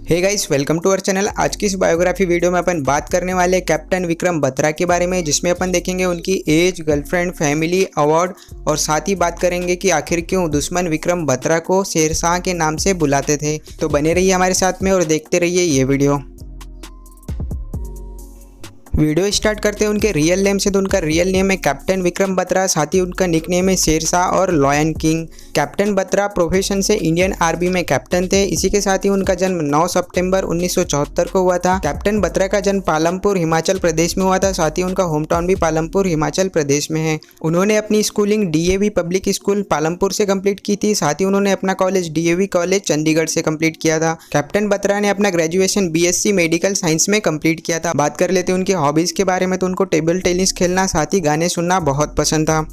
Hey guys, welcome to our channel. आज की इस बायोग्राफी वीडियो में अपन बात करने वाले कैप्टन विक्रम बत्रा के बारे में, जिसमें अपन देखेंगे उनकी एज, गर्लफ्रेंड, फैमिली, अवार्ड और साथ ही बात करेंगे कि आखिर क्यों दुश्मन विक्रम बत्रा को शेरशाह के नाम से बुलाते थे। तो बने रहिए हमारे साथ में और देखते रहिए ये वीडियो स्टार्ट करते हैं उनके रियल नेम से। तो उनका रियल नेम है कैप्टन विक्रम बत्रा, साथ ही उनका निकनेम है शेरशाह और lion king. Captain Batra profession से इंडियन आर्मी में कैप्टन थे। इसी के साथ ही उनका जन्म 9 सितंबर 1974 को हुआ था। कैप्टन बत्रा का जन्म पालमपुर हिमाचल प्रदेश में हुआ था। साथ ही उनका होम टाउन भी पालमपुर हिमाचल प्रदेश में है। उन्होंने अपनी schooling DAV public school Palampur से कंप्लीट की थी। साथ ही उन्होंने अपना कॉलेज DAV कॉलेज चंडीगढ़ से कंप्लीट किया था। कैप्टन बत्रा ने अपना ग्रेजुएशन BSc मेडिकल साइंस में कंप्लीट किया था। बात कर लेते हैं उनकी हॉबीज के बारे में। तो उनको टेबल टेनिस खेलना, साथ ही गाने सुनना बहुत पसंद था।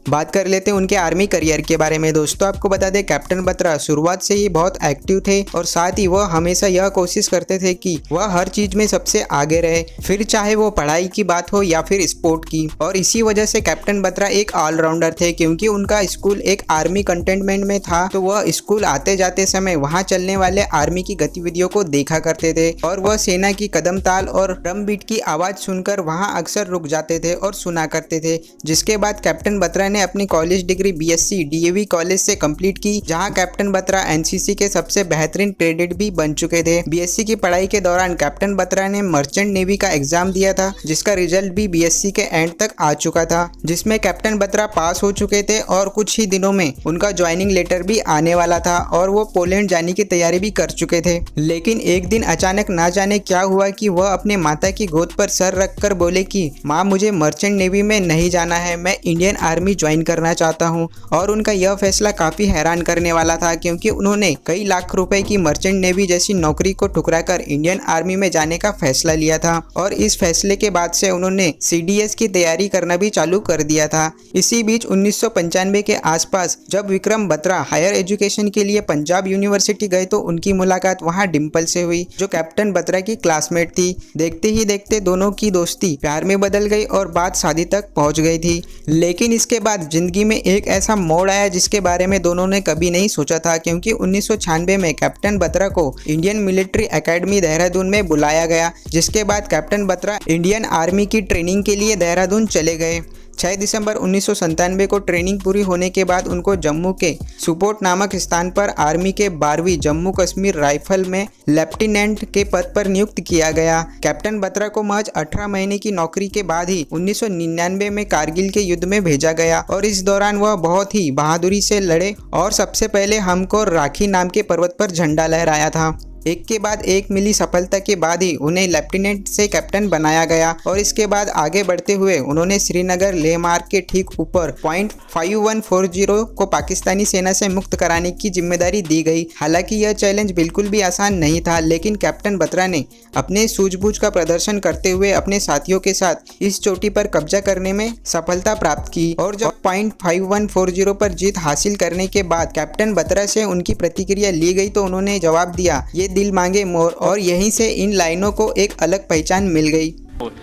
बात कर लेते हैं उनके आर्मी करियर के बारे में। दोस्तों, आपको बता दें कैप्टन बत्रा शुरुआत से ही बहुत एक्टिव थे और साथ ही वह हमेशा यह कोशिश करते थे कि वह हर चीज में सबसे आगे रहे, फिर चाहे वो पढ़ाई की बात हो या फिर स्पोर्ट की। और इसी वजह से कैप्टन बत्रा एक ऑलराउंडर थे, क्योंकि उनका स्कूल एक आर्मी कंटेनमेंट में था। तो वह स्कूल आते जाते समय वहाँ चलने वाले आर्मी की गतिविधियों को देखा करते थे और वह सेना की कदम ताल और ड्रम बीट की आवाज सुनकर वहाँ अक्सर रुक जाते थे और सुना करते थे। जिसके बाद कैप्टन बत्रा ने अपनी college degree BSc DAV college से कंप्लीट की, जहां कैप्टन बत्रा NCC के सबसे बेहतरीन कैडेट भी बन चुके थे। BSc की पढ़ाई के दौरान कैप्टन बत्रा ने मर्चेंट नेवी का एग्जाम दिया था, जिसका रिजल्ट भी BSc के एंड तक आ चुका था, जिसमें कैप्टन बत्रा पास हो चुके थे और कुछ ही दिनों में उनका ज्वाइनिंग लेटर भी आने वाला था और वो पोलैंड जाने की तैयारी भी कर चुके थे। लेकिन एक दिन अचानक ना जाने क्या हुआ कि वह अपने माता की गोद पर सर रखकर बोले कि माँ, मुझे मर्चेंट नेवी में नहीं जाना है, मैं इंडियन आर्मी ज्वाइन करना चाहता हूं। और उनका यह फैसला काफी हैरान करने वाला था, क्योंकि उन्होंने कई लाख रुपए की मर्चेंट नेवी जैसी नौकरी को ठुकराकर इंडियन आर्मी में जाने का फैसला लिया था। और इस फैसले के बाद से उन्होंने CDS की तैयारी करना भी चालू कर दिया था। इसी बीच 1995 के आसपास जब विक्रम बत्रा हायर एजुकेशन के लिए पंजाब यूनिवर्सिटी गए, तो उनकी मुलाकात वहां डिम्पल से हुई, जो कैप्टन बत्रा की क्लासमेट थी। देखते ही देखते दोनों की दोस्ती प्यार में बदल गई और बात शादी तक पहुंच गई थी। लेकिन इसके बाद जिंदगी में एक ऐसा मोड़ आया जिसके बारे में दोनों ने कभी नहीं सोचा था, क्योंकि 1996 में कैप्टन बत्रा को इंडियन मिलिट्री एकेडमी देहरादून में बुलाया गया, जिसके बाद कैप्टन बत्रा इंडियन आर्मी की ट्रेनिंग के लिए देहरादून चले गए। 6 दिसंबर 1997 को ट्रेनिंग पूरी होने के बाद उनको जम्मू के सुपोर्ट नामक स्थान पर आर्मी के 12वीं जम्मू कश्मीर राइफल में लेफ्टिनेंट के पद पर नियुक्त किया गया। कैप्टन बत्रा को महज 18 महीने की नौकरी के बाद ही 1999 में कारगिल के युद्ध में भेजा गया और इस दौरान वह बहुत ही बहादुरी से लड़े और सबसे पहले हमको राखी नाम के पर्वत पर झंडा लहराया था। एक के बाद एक मिली सफलता के बाद ही उन्हें लेफ्टिनेंट से कैप्टन बनाया गया और इसके बाद आगे बढ़ते हुए उन्होंने श्रीनगर लेह मार्ग के ठीक ऊपर पॉइंट 5140 को पाकिस्तानी सेना से मुक्त कराने की जिम्मेदारी दी गई। हालांकि यह चैलेंज बिल्कुल भी आसान नहीं था, लेकिन कैप्टन बत्रा ने अपने सूझबूझ का प्रदर्शन करते हुए अपने साथियों के साथ इस चोटी पर कब्जा करने में सफलता प्राप्त की। और जब पॉइंट 5140 पर जीत हासिल करने के बाद कैप्टन बत्रा से उनकी प्रतिक्रिया ली गई, तो उन्होंने जवाब दिया, ये दिल मांगे मोर। और यहीं से इन लाइनों को एक अलग पहचान मिल गई।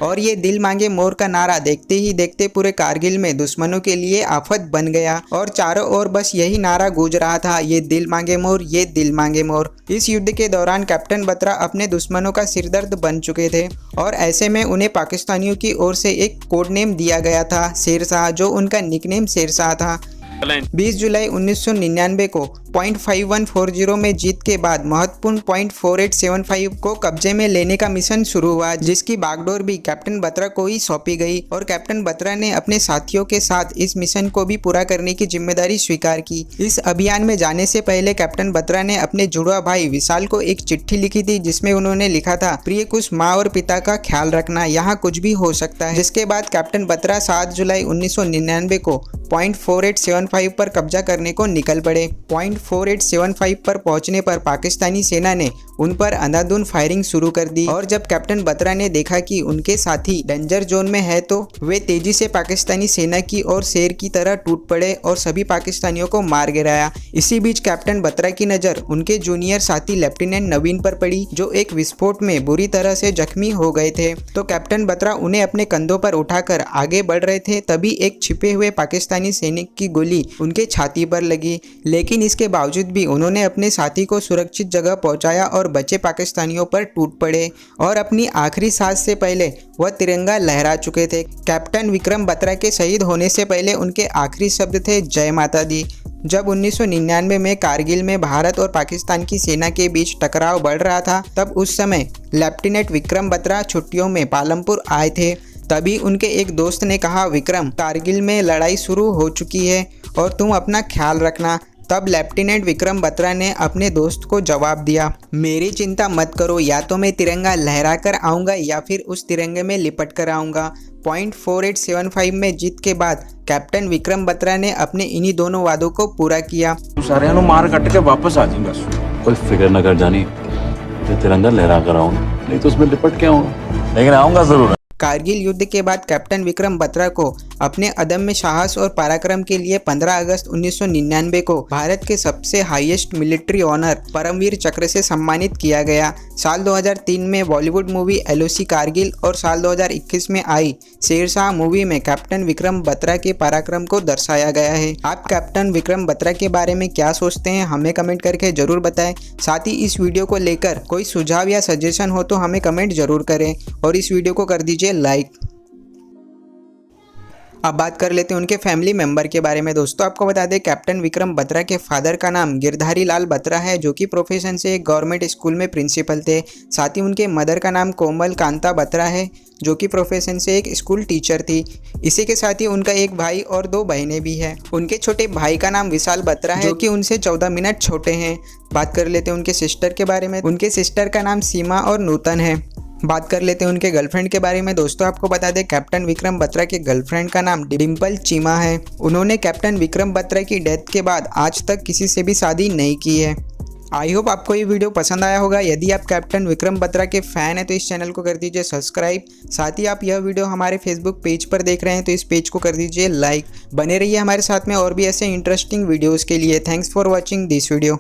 और ये दिल मांगे मोर का नारा देखते ही देखते पूरे कारगिल में दुश्मनों के लिए आफत बन गया और चारों ओर बस यही नारा गूंज रहा था, ये दिल मांगे मोर, ये दिल मांगे मोर। इस युद्ध के दौरान कैप्टन बत्रा अपने दुश्मनों का सिरदर्द बन चुके थे और ऐसे में उन्हें पाकिस्तानियों की ओर से एक कोड नेम दिया गया था, शेरशाह, जो उनका निकनेम शेरशाह था। 20 जुलाई 1999 को पॉइंट 5140 में जीत के बाद महत्वपूर्ण पॉइंट 4875 को कब्जे में लेने का मिशन शुरू हुआ, जिसकी बागडोर भी कैप्टन बत्रा को ही सौंपी गई और कैप्टन बत्रा ने अपने साथियों के साथ इस मिशन को भी पूरा करने की जिम्मेदारी स्वीकार की। इस अभियान में जाने से पहले कैप्टन बत्रा ने अपने जुड़वा भाई विशाल को एक चिट्ठी लिखी थी, जिसमें उन्होंने लिखा था, प्रिय कुछ माँ और पिता का ख्याल रखना, यहाँ कुछ भी हो सकता है। जिसके बाद कैप्टन बत्रा 7 जुलाई 1999 को पॉइंट 4875 पर कब्जा करने को निकल पड़े। पॉइंट 4875 पर पहुंचने पर पाकिस्तानी सेना ने उन पर अंधाधुंध फायरिंग शुरू कर दी और जब कैप्टन बत्रा ने देखा कि उनके साथी डेंजर जोन में है, तो वे तेजी से पाकिस्तानी सेना की ओर शेर की तरह टूट पड़े और सभी पाकिस्तानियों को मार गिराया। इसी बीच कैप्टन बत्रा की नज़र उनके जूनियर साथी लेफ्टिनेंट नवीन पर पड़ी, जो एक विस्फोट में बुरी तरह से जख्मी हो गए थे। तो कैप्टन बत्रा उन्हें अपने कंधों पर उठाकर आगे बढ़ रहे थे, तभी एक छिपे हुए पाकिस्तानी सैनिक की गोली उनके छाती पर लगी। लेकिन इसके बावजूद भी उन्होंने अपने साथी को सुरक्षित जगह पहुंचाया और बचे पाकिस्तानियों पर टूट पड़े और अपनी आखिरी सांस से पहले वह तिरंगा लहरा चुके थे। कैप्टन विक्रम बत्रा के शहीद होने से पहले उनके आखिरी शब्द थे जय माता दी। जब 1999 में कारगिल में भारत और पाकिस्तान की सेना के बीच टकराव बढ़ रहा था, तब उस समय लेफ्टिनेंट विक्रम बत्रा छुट्टियों में पालमपुर आए थे। तभी उनके एक दोस्त ने कहा, विक्रम, कारगिल में लड़ाई शुरू हो चुकी है और तुम अपना ख्याल रखना। तब लेफ्टिनेंट विक्रम बत्रा ने अपने दोस्त को जवाब दिया, मेरी चिंता मत करो, या तो मैं तिरंगा लहरा कर आऊँगा या फिर उस तिरंगे में लिपट कर आऊँगा। .4875 में जीत के बाद कैप्टन विक्रम बत्रा ने अपने इन्हीं दोनों वादों को पूरा किया। सारे मार कट के वापस आ जाऊंगा। कोई फिक्र न कर जानी, मैं तिरंगा लहरा कर आऊंगा, नहीं तो उसमें लिपट के आऊंगा, लेकिन आऊंगा जरूर। कारगिल युद्ध के बाद कैप्टन विक्रम बत्रा को अपने अदम्य साहस और पराक्रम के लिए 15 अगस्त 1999 को भारत के सबसे हाईएस्ट मिलिट्री ऑनर परमवीर चक्र से सम्मानित किया गया। साल 2003 में बॉलीवुड मूवी LOC कारगिल और साल 2021 में आई शेरशाह मूवी में कैप्टन विक्रम बत्रा के पराक्रम को दर्शाया गया है। आप कैप्टन विक्रम बत्रा के बारे में क्या सोचते हैं, हमें कमेंट करके जरूर बताएं। साथ ही इस वीडियो को लेकर कोई सुझाव या सजेशन हो तो हमें कमेंट जरूर करें और इस वीडियो को कर दीजिए लाइक। अब बात कर लेते हैं उनके फैमिली मेंबर के बारे में। दोस्तों, आपको बता दें कैप्टन विक्रम बत्रा के फादर का नाम गिरधारी लाल बत्रा है, जो कि प्रोफेशन से एक गवर्नमेंट स्कूल में प्रिंसिपल थे। साथ ही उनके मदर का नाम कोमल कांता बत्रा है, जो कि प्रोफेशन से एक स्कूल टीचर थी। इसी के साथ ही उनका एक भाई और 2 बहनें भी हैं। उनके छोटे भाई का नाम विशाल बत्रा है, जो कि उनसे 14 मिनट छोटे हैं। बात कर लेते हैं उनके सिस्टर के बारे में। उनके सिस्टर का नाम सीमा और नूतन है। बात कर लेते हैं उनके गर्लफ्रेंड के बारे में। दोस्तों, आपको बता दें कैप्टन विक्रम बत्रा के गर्लफ्रेंड का नाम डिम्पल चीमा है। उन्होंने कैप्टन विक्रम बत्रा की डेथ के बाद आज तक किसी से भी शादी नहीं की है। आई होप आपको ये वीडियो पसंद आया होगा। यदि आप कैप्टन विक्रम बत्रा के फैन हैं तो इस चैनल को कर दीजिए सब्सक्राइब। साथ ही आप यह वीडियो हमारे फेसबुक पेज पर देख रहे हैं तो इस पेज को कर दीजिए लाइक। बने रहिए हमारे साथ में और भी ऐसे इंटरेस्टिंग वीडियोज़ के लिए। Thanks for watching this video.